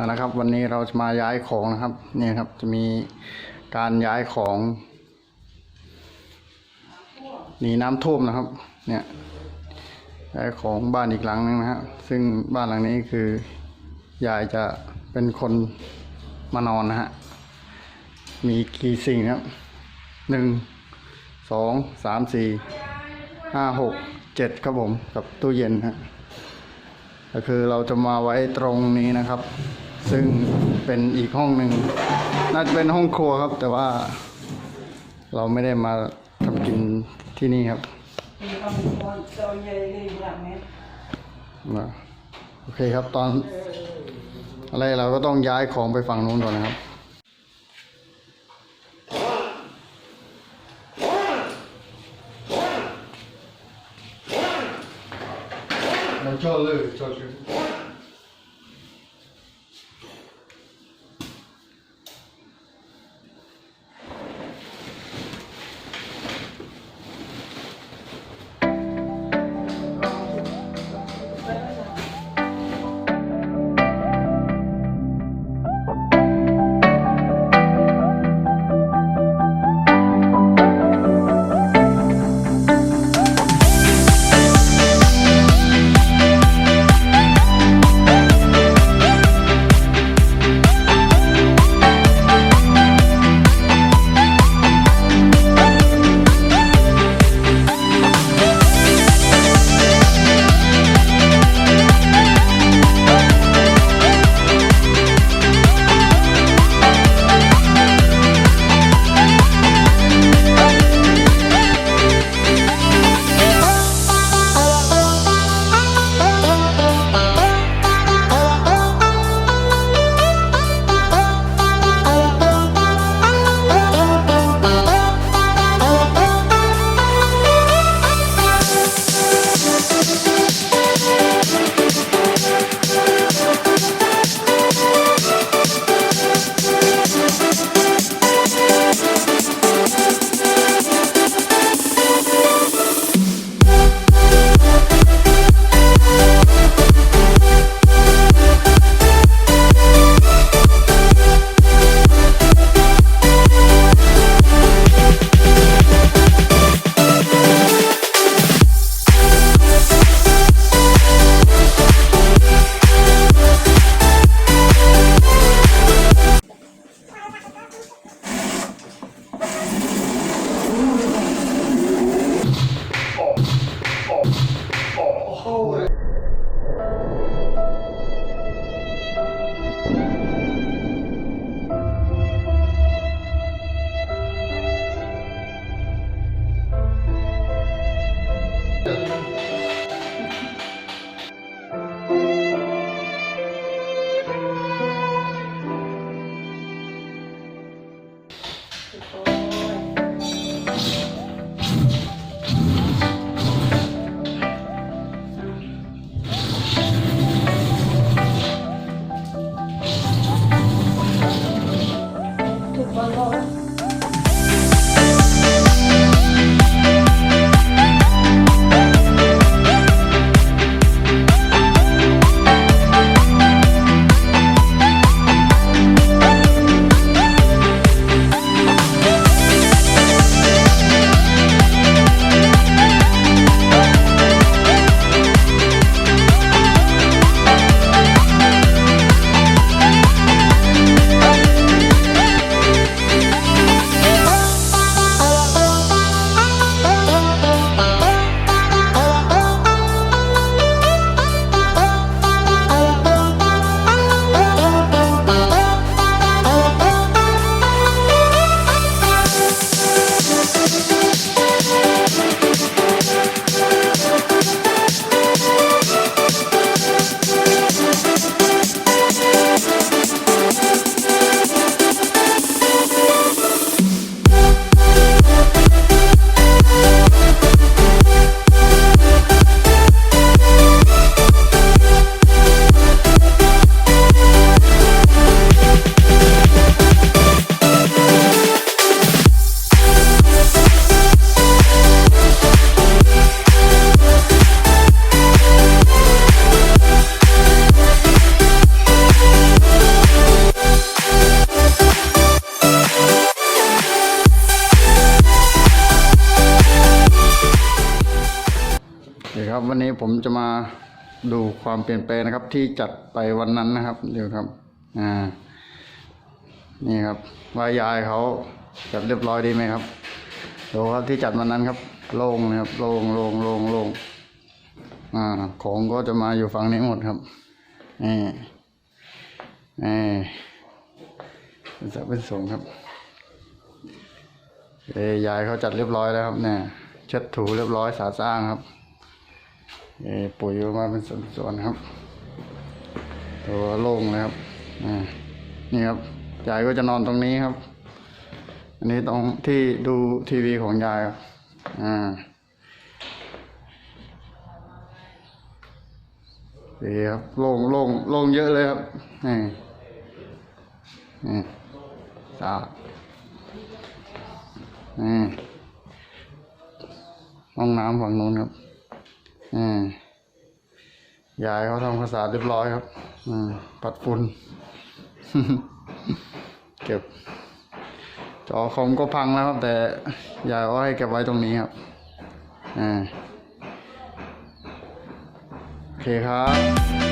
นะครับวันนี้เราจะมาย้ายของนะครับนี่ครับจะมีการย้ายของหนีน้ำท่วมนะครับเนี่ยย้ายของบ้านอีกหลังนึงนะฮะซึ่งบ้านหลังนี้คือยายจะเป็นคนมานอนนะฮะมีกี่สิ่งครับ1 2 3 4 5 6 7ครับผมกับตู้เย็นฮะก็คือเราจะมาไว้ตรงนี้นะครับซึ่งเป็นอีกห้องหนึ่งน่าจะเป็นห้องครัวครับแต่ว่าเราไม่ได้มาทำกินที่นี่ครับโอเคครับตอนอะไรเราก็ต้องย้ายของไปฝั่งนู้นก่อนนะครับเราชอบเลยชอบ ครับวันนี้ผมจะมาดูความเปลี่ยนแปลงนะครับ ที่จัดไปวันนั้นนะครับเดี๋ยวครับนี่ครับว่ายายเขาจัดเรียบร้อยดีไหมครับดูครับที่จัดวันนั้นครับโล่งนะครับโล่งของก็จะมาอยู่ฝั่งนี้หมดครับเป็นส่งครับยายเขาจัดเรียบร้อยแล้วครับเนี่ยเช็ดถูเรียบร้อยสะอาดครับปุ๋ยออกมาเป็นส่วนๆครับตัวโล่งเลยครับนี่ครับยายก็จะนอนตรงนี้ครับอันนี้ตรงที่ดูทีวีของยายครับดีครับโล่งเยอะเลยครับนี่สะอาดห้องน้ำฝั่งนู้นครับยายเขาทำความสะอาดเรียบร้อยครับปัดฝุ่น เก็บจอคอมก็พังแล้วครับแต่ยายเอาให้เก็บไว้ตรงนี้ครับโอเคครับ